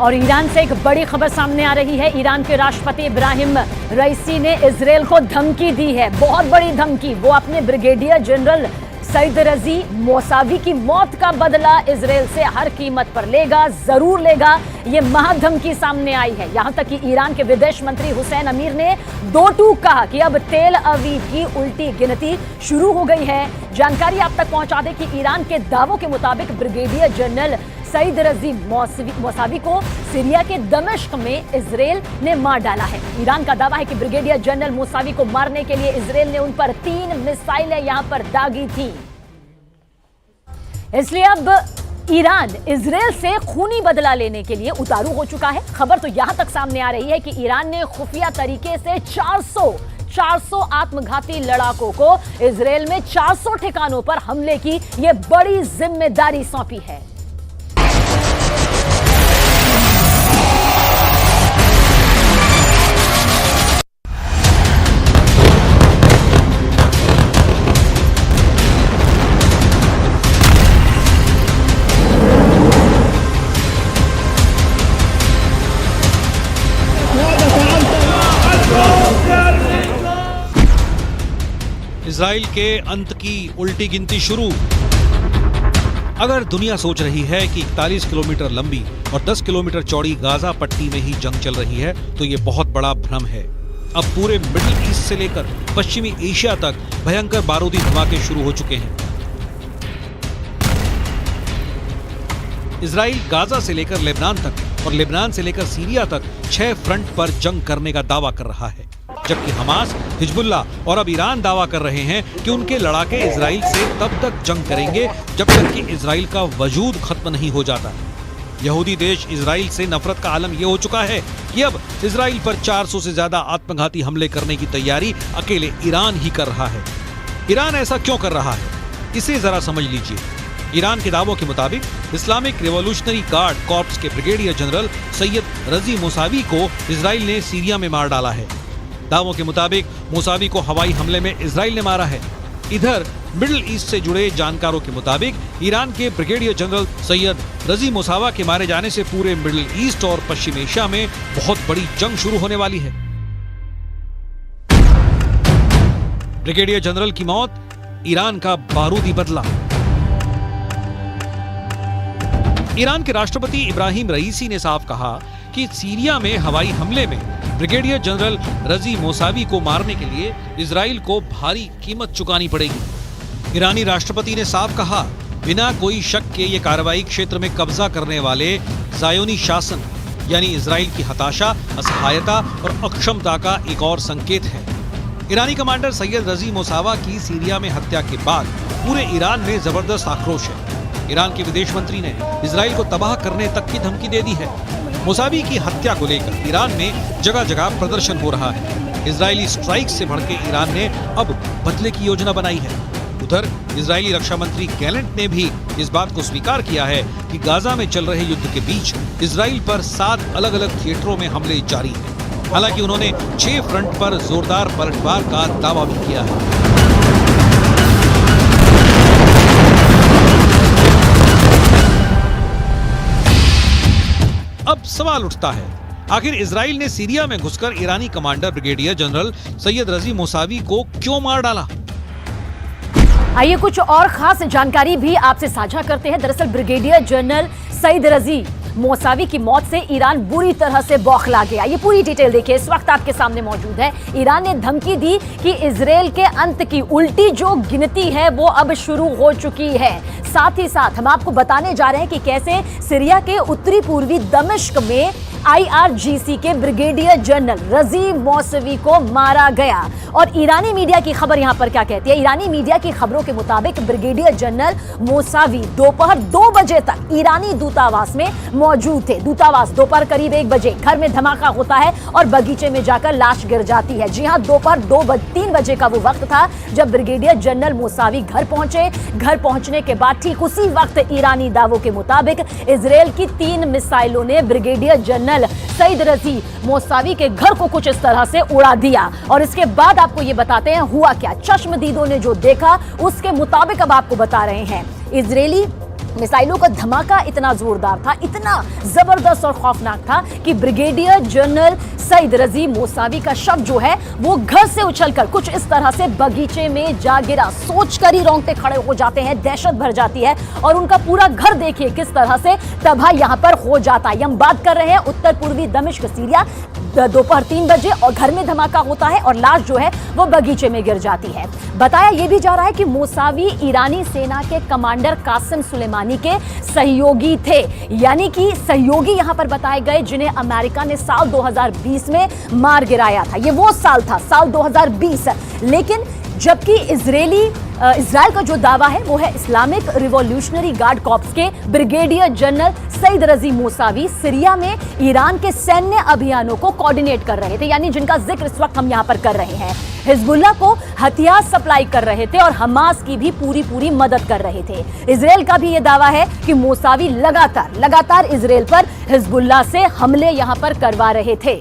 और ईरान से एक बड़ी खबर सामने आ रही है। ईरान के राष्ट्रपति इब्राहिम रईसी ने इजरायल को धमकी दी है, बहुत बड़ी धमकी। वो अपने ब्रिगेडियर जनरल सईद रजी मौसावी की मौत का बदला इजरायल से हर कीमत पर लेगा, जरूर लेगा। ये महाधमकी सामने आई है। यहां तक कि ईरान के विदेश मंत्री हुसैन अमीर ने दो टूक कहा कि अब तेल अवीव की उल्टी गिनती शुरू हो गई है। जानकारी आप तक पहुंचा दें कि ईरान के दावों के मुताबिक ब्रिगेडियर जनरल सईद रजी मौसावी को सीरिया के दमिश्क में इजरायल ने मार डाला है। ईरान का दावा है कि ब्रिगेडियर जनरल मौसावी को मारने के लिए इजरायल ने उन पर 3 मिसाइलें यहां पर दागी थी। इसलिए अब ईरान इजरायल से खूनी बदला लेने के लिए उतारू हो चुका है। खबर तो यहां तक सामने आ रही है कि ईरान ने खुफिया तरीके से 400 आत्मघाती लड़ाकों को इजरायल में 400 ठिकानों पर हमले की यह बड़ी जिम्मेदारी सौंपी है। इजराइल के अंत की उल्टी गिनती शुरू। अगर दुनिया सोच रही है कि 41 किलोमीटर लंबी और 10 किलोमीटर चौड़ी गाजा पट्टी में ही जंग चल रही है, तो ये बहुत बड़ा भ्रम है। अब पूरे मिडिल ईस्ट से लेकर पश्चिमी एशिया तक भयंकर बारूदी धमाके शुरू हो चुके हैं। इजराइल गाजा से लेकर लेबनान तक और लेबनान से लेकर सीरिया तक 6 फ्रंट पर जंग करने का दावा कर रहा है, जबकि हमास, हिजबुल्लाह और अब ईरान दावा कर रहे हैं कि उनके लड़ाके इजराइल से तब तक जंग करेंगे जब तक कि इजराइल का वजूद खत्म नहीं हो जाता। यहूदी देश इजराइल से नफरत का आलम यह हो चुका है कि अब इजराइल पर 400 से ज्यादा आत्मघाती हमले करने की तैयारी अकेले ईरान ही कर रहा है। ईरान ऐसा क्यों कर रहा है, इसे जरा समझ लीजिए। ईरान के दावों के मुताबिक इस्लामिक रिवॉल्यूशनरी गार्ड कॉर्प्स के ब्रिगेडियर जनरल सैयद रजी मौसावी को इजराइल ने सीरिया में मार डाला है। दावों के मुताबिक मौसावी को हवाई हमले में इजराइल ने मारा है। इधर मिडिल ईस्ट से जुड़े जानकारों के मुताबिक ईरान के ब्रिगेडियर जनरल सैयद रजी मौसावा के मारे जाने से पूरे मिडिल ईस्ट और पश्चिम एशिया में बहुत बड़ी जंग शुरू होने वाली है। ब्रिगेडियर जनरल की मौत, ईरान का बारूदी बदला। ईरान के राष्ट्रपति इब्राहिम रईसी ने साफ कहा कि सीरिया में हवाई हमले में ब्रिगेडियर जनरल रजी मौसावी को मारने के लिए इजराइल को भारी कीमत चुकानी पड़ेगी। ईरानी राष्ट्रपति ने साफ कहा, बिना कोई शक के ये कार्रवाई क्षेत्र में कब्जा करने वाले ज़ायोनी शासन यानी इजराइल की हताशा, असहायता और अक्षमता का एक और संकेत है। ईरानी कमांडर सैयद रजी मौसावा की सीरिया में हत्या के बाद पूरे ईरान में जबरदस्त आक्रोश है। ईरान के विदेश मंत्री ने इजराइल को तबाह करने तक की धमकी दे दी है। मौसावी की हत्या को लेकर ईरान में जगह जगह प्रदर्शन हो रहा है। इजरायली स्ट्राइक से भड़के ईरान ने अब बदले की योजना बनाई है। उधर इजरायली रक्षा मंत्री गैलेंट ने भी इस बात को स्वीकार किया है कि गाजा में चल रहे युद्ध के बीच इजराइल पर 7 अलग अलग थिएटरों में हमले जारी हैं। हालांकि उन्होंने 6 फ्रंट पर जोरदार पलटवार का दावा भी किया है। अब सवाल उठता है, आखिर इजराइल ने सीरिया में घुसकर ईरानी कमांडर ब्रिगेडियर जनरल सैयद रजी मौसावी को क्यों मार डाला? आइए कुछ और खास जानकारी भी आपसे साझा करते हैं। दरअसल ब्रिगेडियर जनरल सईद रजी मौसावी की मौत से ईरान बुरी तरह से बौखला गया। ये पूरी डिटेल देखिए, इस वक्त आपके सामने मौजूद है। ईरान ने धमकी दी कि इजरायल के अंत की उल्टी जो गिनती है वो अब शुरू हो चुकी है। साथ ही साथ हम आपको बताने जा रहे हैं कि कैसे सीरिया के उत्तरी पूर्वी दमिश्क में IRGC के ब्रिगेडियर जनरल रजी मौसावी को मारा गया। और ईरानी मीडिया की खबर यहां पर क्या कहती है? ईरानी मीडिया की खबरों के मुताबिक ब्रिगेडियर जनरल मौसावी दोपहर 2 बजे तक ईरानी दूतावास में मौजूद थे। दूतावास दोपहर करीब 1 बजे घर में धमाका होता है और बगीचे में जाकर लाश गिर जाती है। जी हां, दोपहर 3 बजे का वो वक्त था जब ब्रिगेडियर जनरल मौसावी घर पहुंचे। घर पहुंचने के बाद ठीक उसी वक्त ईरानी दावों के मुताबिक इजरायल की 3 मिसाइलों ने ब्रिगेडियर जनरल सईद रजी मौसावी के घर को कुछ इस तरह से उड़ा दिया। और इसके बाद आपको ये बताते हैं हुआ क्या। चश्मदीदों ने जो देखा उसके मुताबिक अब आपको बता रहे हैं। इजरायली मिसाइलों का धमाका इतना जोरदार था, इतना जबरदस्त और खौफनाक था कि ब्रिगेडियर जनरल सईद रजी मोसावी का शव जो है वो घर से उछलकर कुछ इस तरह से बगीचे में जा गिरा। सोचकर ही रोंगटे खड़े हो जाते हैं, दहशत भर जाती है और उनका पूरा घर देखिए किस तरह से तबाह यहां पर हो जाता है। हम बात कर रहे हैं उत्तर पूर्वी दमिश्क सीरिया, दोपहर 3 बजे और घर में धमाका होता है और लाश जो है वो बगीचे में गिर जाती है। बताया यह भी जा रहा है कि मोसावी ईरानी सेना के कमांडर कासिम सुलेमानी के सहयोगी थे, यानी कि सहयोगी यहां पर बताए गए जिन्हें अमेरिका ने साल 2020 में मार गिराया था। ये वो साल था, साल 2020। लेकिन जबकि इजराइल का जो दावा है वो है इस्लामिक रिवॉल्यूशनरी गार्ड कॉर्प्स के ब्रिगेडियर जनरल सईद रजी मोसावी सीरिया में ईरान के सैन्य अभियानों को कोऑर्डिनेट कर रहे थे, यानी जिनका जिक्र इस वक्त हम यहां पर कर रहे हैं। हिजबुल्लाह को हथियार सप्लाई कर रहे थे और हमास की भी पूरी मदद कर रहे थे। इजराइल का भी यह दावा है कि मोसावी लगातार इजराइल पर हिजबुल्लाह से हमले यहां पर करवा रहे थे।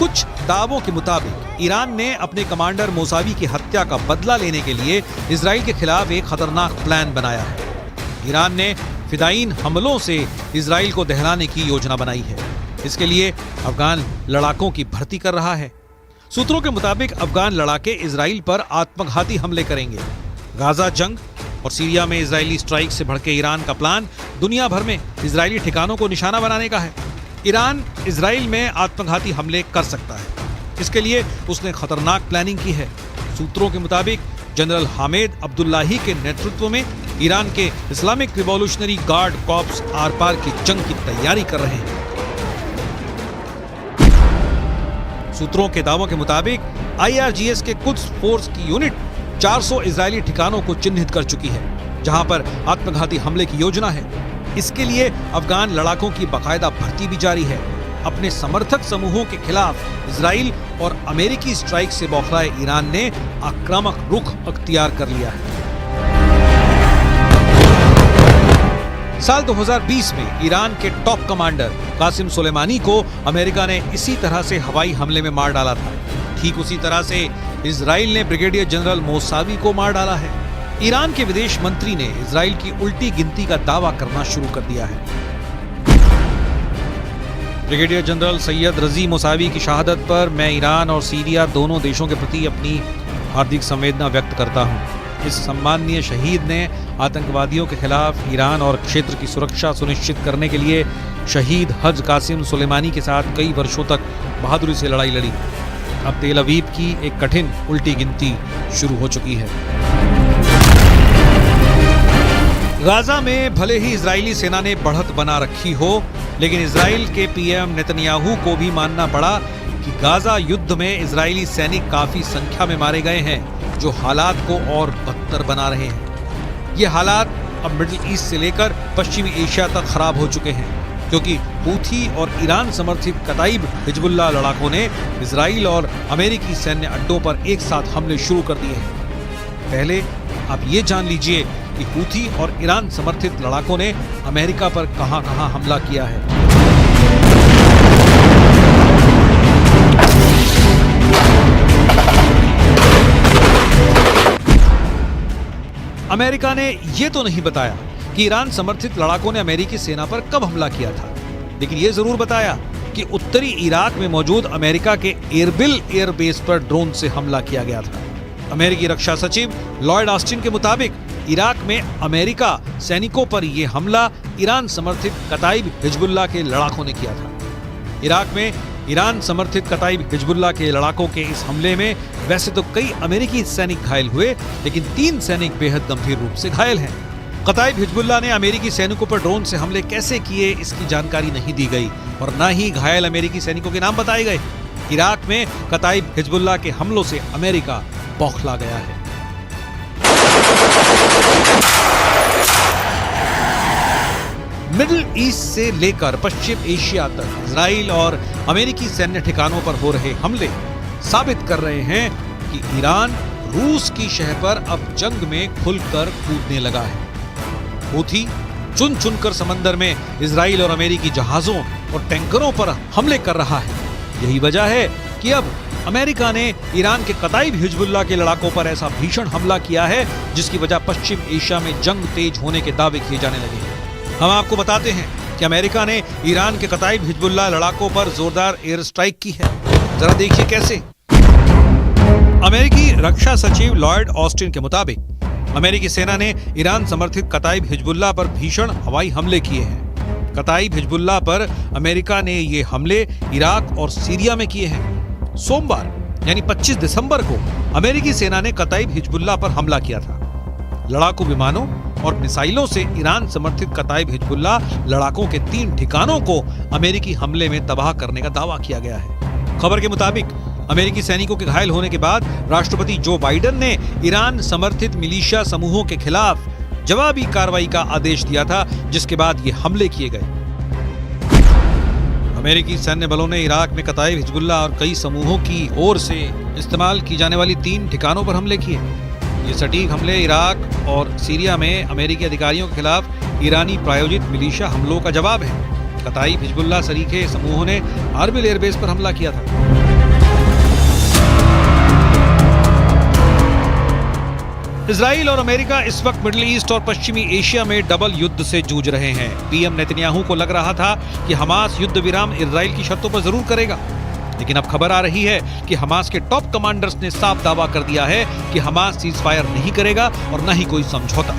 कुछ दावों के मुताबिक ईरान ने अपने कमांडर मोसावी की हत्या का बदला लेने के लिए इजराइल के खिलाफ एक खतरनाक प्लान बनाया है। ईरान ने फिदायीन हमलों से इजराइल को दहलाने की योजना बनाई है। इसके लिए अफगान लड़ाकों की भर्ती कर रहा है। सूत्रों के मुताबिक अफगान लड़ाके इजराइल पर आत्मघाती हमले करेंगे। गाजा जंग और सीरिया में इजरायली स्ट्राइक से भड़के ईरान का प्लान दुनिया भर में इजरायली ठिकानों को निशाना बनाने का है। ईरान इजराइल में आत्मघाती हमले कर सकता है, इसके लिए उसने खतरनाक प्लानिंग की है। सूत्रों के मुताबिक जनरल हामिद अब्दुल्लाही के नेतृत्व में ईरान के इस्लामिक रिवॉल्यूशनरी गार्ड कॉर्प्स आर पार की जंग की तैयारी कर रहे हैं। सूत्रों के दावों के मुताबिक IRGS के कुछ फोर्स की यूनिट 400 इजरायली ठिकानों को चिन्हित कर चुकी है जहां पर आत्मघाती हमले की योजना है। इसके लिए अफगान लड़ाकों की बाकायदा भर्ती भी जारी है। अपने समर्थक समूहों के खिलाफ इजराइल और अमेरिकी स्ट्राइक से बौखलाए ईरान ने आक्रामक रुख अख्तियार कर लिया है। साल 2020 में ईरान के टॉप कमांडर कासिम सुलेमानी को अमेरिका ने इसी तरह से हवाई हमले में मार डाला था। ठीक उसी तरह से इजराइल ने ब्रिगेडियर जनरल मोसावी को मार डाला है। ईरान के विदेश मंत्री ने इजराइल की उल्टी गिनती का दावा करना शुरू कर दिया है। ब्रिगेडियर जनरल सैयद रजी मोसावी की शहादत पर मैं ईरान और सीरिया दोनों देशों के प्रति अपनी हार्दिक संवेदना व्यक्त करता हूं। इस सम्माननीय शहीद ने आतंकवादियों के खिलाफ ईरान और क्षेत्र की सुरक्षा सुनिश्चित करने के लिए शहीद हज कासिम सुलेमानी के साथ कई वर्षों तक बहादुरी से लड़ाई लड़ी। अब तेल अवीव की एक कठिन उल्टी गिनती शुरू हो चुकी है। गाजा में भले ही इजरायली सेना ने बढ़त बना रखी हो, लेकिन इजराइल के पीएम नेतन्याहू को भी मानना पड़ा कि गाजा युद्ध में इजरायली सैनिक काफी संख्या में मारे गए हैं, जो हालात को और बदतर बना रहे हैं। ये हालात अब मिडिल ईस्ट से लेकर पश्चिमी एशिया तक खराब हो चुके हैं, क्योंकि हूथी और ईरान समर्थित कताइब हिजबुल्लाह लड़ाकों ने इजराइल और अमेरिकी सैन्य अड्डों पर एक साथ हमले शुरू कर दिए हैं। पहले आप ये जान लीजिए कि हूथी और ईरान समर्थित लड़ाकों ने अमेरिका पर कहां-कहां हमला किया है। अमेरिका ने यह तो नहीं बताया कि ईरान समर्थित लड़ाकों ने अमेरिकी सेना पर कब हमला किया था, लेकिन यह जरूर बताया कि उत्तरी इराक में मौजूद अमेरिका के एरबिल एयरबेस पर ड्रोन से हमला किया गया था। अमेरिकी रक्षा सचिव लॉयड ऑस्टिन के मुताबिक इराक में अमेरिका सैनिकों पर यह हमला ईरान समर्थित कताइब हिजबुल्लाह के लड़ाकों ने किया था। इराक में ईरान समर्थित कताइब हिजबुल्लाह के लड़ाकों के इस हमले में वैसे तो कई अमेरिकी सैनिक घायल हुए, लेकिन 3 सैनिक बेहद गंभीर रूप से घायल हैं। कताइब हिजबुल्लाह ने अमेरिकी सैनिकों पर ड्रोन से हमले कैसे किए इसकी जानकारी नहीं दी गई और न ही घायल अमेरिकी सैनिकों के नाम बताए गए। इराक में कताइब हिजबुल्लाह के हमलों से अमेरिका बौखला गया है। मिडिल ईस्ट से लेकर पश्चिम एशिया तक इजराइल और अमेरिकी सैन्य ठिकानों पर हो रहे हमले साबित कर रहे हैं कि ईरान रूस की शह पर अब जंग में खुलकर कूदने लगा है। हूथी चुन चुनकर समंदर में इजराइल और अमेरिकी जहाजों और टैंकरों पर हमले कर रहा है। यही वजह है कि अब अमेरिका ने ईरान के कताइब हिजबुल्लाह के लड़ाकों पर ऐसा भीषण हमला किया है जिसकी वजह पश्चिम एशिया में जंग तेज होने के दावे किए जाने लगे हैं। हम आपको बताते हैं कि अमेरिका ने ईरान के कताइब हिजबुल्लाह लड़ाकों पर जोरदार एयर स्ट्राइक की है। जरा देखिए कैसे। अमेरिकी रक्षा सचिव लॉयड ऑस्टिन के मुताबिक अमेरिकी सेना ने ईरान समर्थित कताइब हिजबुल्लाह पर भीषण हवाई हमले किए हैं। कताइब हिजबुल्लाह पर अमेरिका ने ये हमले इराक और सीरिया में किए हैं। सोमवार यानी 25 दिसंबर को अमेरिकी सेना ने कताइब हिजबुल्लाह पर हमला किया था। लड़ाकू विमानों और मिसाइलों से ईरान समर्थित कताइब हिजबुल्लाह लड़ाकों के 3 ठिकानों को अमेरिकी हमले में तबाह करने का दावा किया गया है। खबर के मुताबिक अमेरिकी सैनिकों के घायल होने के बाद राष्ट्रपति जो बाइडेन ने ईरान समर्थित मिलिशिया समूहों के खिलाफ जवाबी कार्रवाई का आदेश दिया था, जिसके बाद ये हमले किए गए। अमेरिकी सैन्य बलों ने इराक में कताइब हिजबुल्लाह और कई समूहों की ओर से इस्तेमाल की जाने वाली 3 ठिकानों पर हमले किए। ये सटीक हमले इराक और सीरिया में अमेरिकी अधिकारियों के खिलाफ ईरानी प्रायोजित मिलिशिया हमलों का जवाब है। कताइब हिजबुल्लाह सरीखे समूहों ने आर्बिल एयरबेस पर हमला किया था। इजराइल और अमेरिका इस वक्त मिडिल ईस्ट और पश्चिमी एशिया में डबल युद्ध से जूझ रहे हैं। पीएम नेतन्याहू को लग रहा था कि हमास युद्ध विराम इजराइल की शर्तों पर जरूर करेगा, लेकिन अब खबर आ रही है कि हमास के टॉप कमांडर्स ने साफ दावा कर दिया है कि हमास सीजफायर नहीं करेगा और न ही कोई समझौता।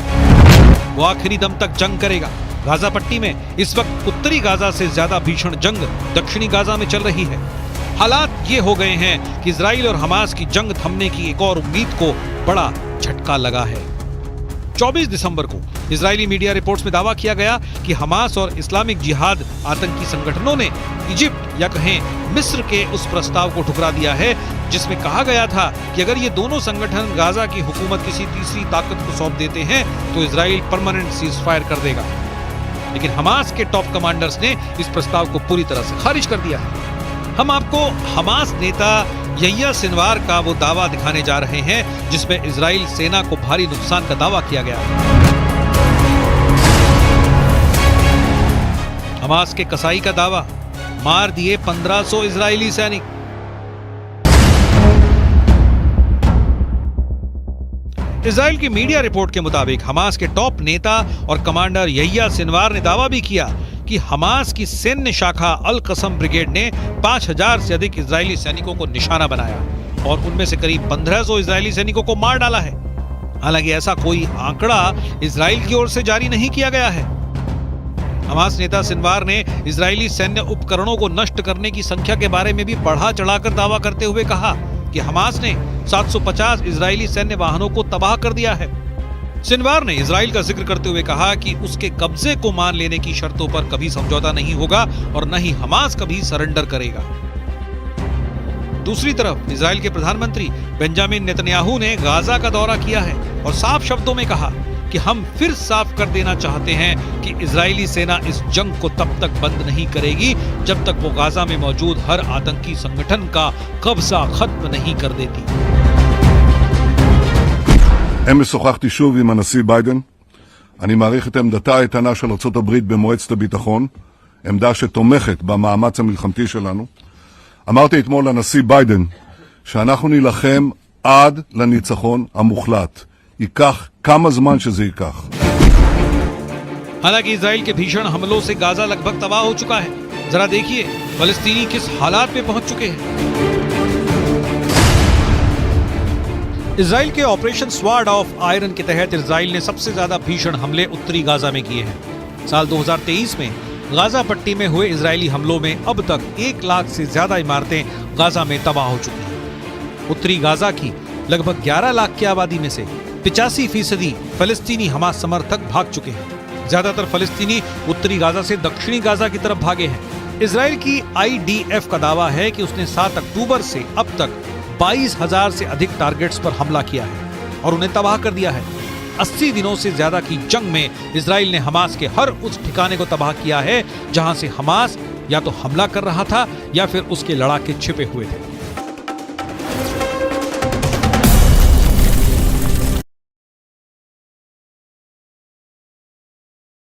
वो आखिरी दम तक जंग करेगा। गाजा पट्टी में इस वक्त उत्तरी गाजा से ज्यादा भीषण जंग दक्षिणी गाजा में चल रही है। हालात ये हो गए हैं कि इजराइल और हमास की जंग थमने की एक और उम्मीद को बड़ा झटका लगा है। 24 दिसंबर को इजरायली मीडिया रिपोर्ट्स में दावा किया गया कि हमास और इस्लामिक जिहाद आतंकी संगठनों ने इजिप्ट या कहें मिस्र के उस प्रस्ताव को ठुकरा दिया है जिसमें कहा गया था कि अगर ये दोनों संगठन गाजा की हुकूमत किसी तीसरी ताकत को सौंप देते हैं तो इजराइल परमानेंट सीजफायर कर देगा। लेकिन हमास के टॉप कमांडर्स ने इस प्रस्ताव को पूरी तरह से खारिज कर दिया है। हम आपको हमास नेता यह्या सिनवार का वो दावा दिखाने जा रहे हैं जिसमें इजराइल सेना को भारी नुकसान का दावा किया गया है। हमास के कसाई का दावा, मार दिए 1500 इजरायली सैनिक। इजराइल की मीडिया रिपोर्ट के मुताबिक हमास के टॉप नेता और कमांडर यह्या सिनवार ने दावा भी किया कि हमास की सैन्य शाखा अल कसम ब्रिगेड ने 5000 से अधिक इजरायली सैनिकों को निशाना बनाया और उनमें से करीब 1500 इजरायली सैनिकों को मार डाला है। हालांकि ऐसा कोई आंकड़ा इजराइल की ओर से जारी नहीं किया गया है। हमास नेता सिनवार ने इजरायली सैन्य उपकरणों को नष्ट करने की संख्या के बारे में भी बढ़ा चढ़ाकर दावा करते हुए कहा कि हमास ने 750 इजरायली सैन्य वाहनों को तबाह कर दिया है। सिनवार ने इजराइल का जिक्र करते हुए कहा कि उसके कब्जे को मान लेने की शर्तों पर कभी समझौता नहीं होगा और न ही हमास कभी सरेंडर करेगा। दूसरी तरफ इजराइल के प्रधानमंत्री बेंजामिन नेतन्याहू ने गाजा का दौरा किया है और साफ शब्दों में कहा कि हम फिर साफ कर देना चाहते हैं कि इजरायली सेना इस जंग को तब तक बंद नहीं करेगी जब तक वो गाजा में मौजूद हर आतंकी संगठन का कब्जा खत्म नहीं कर देती। אמש שוחחתי שוב עם הנשיא ביידן. אני מעריך את עמדתה האיתנה של ארצות הברית במועצת הביטחון, עמדה שתומכת במאמץ המלחמתי שלנו. אמרתי אתמול לנשיא ביידן שאנחנו נילחם עד לניצחון המוחלט. ייקח כמה זמן שזה ייקח. हालांकि इजराइल के भीषण हमलों से गाजा लगभग तबाह हो चुका है। जरा देखिए फलस्तीनी किस हालात में पहुंच चुके हैं। इजराइल के ऑपरेशन स्वॉर्ड ऑफ आयरन के तहत इजराइल ने सबसे ज्यादा भीषण हमले उत्तरी गाजा में किए हैं। साल 2023 में गाजा पट्टी में हुए इजरायली हमलों में अब तक 1 लाख से ज्यादा इमारतें गाजा में तबाह हो चुकी हैं। उत्तरी गाजा की लगभग 11 लाख की आबादी में से 85% फलस्तीनी हमास समर्थक भाग चुके हैं। ज्यादातर फलस्तीनी उत्तरी गाजा से दक्षिणी गाजा की तरफ भागे हैं। इजराइल की IDF का दावा है कि उसने 7 अक्टूबर से अब तक 22,000 से अधिक टारगेट्स पर हमला किया है और उन्हें तबाह कर दिया है। 80 दिनों से ज्यादा की जंग में इजराइल ने हमास के हर उस ठिकाने को तबाह किया है जहां से हमास या तो हमला कर रहा था या फिर उसके लड़ाके छिपे हुए थे।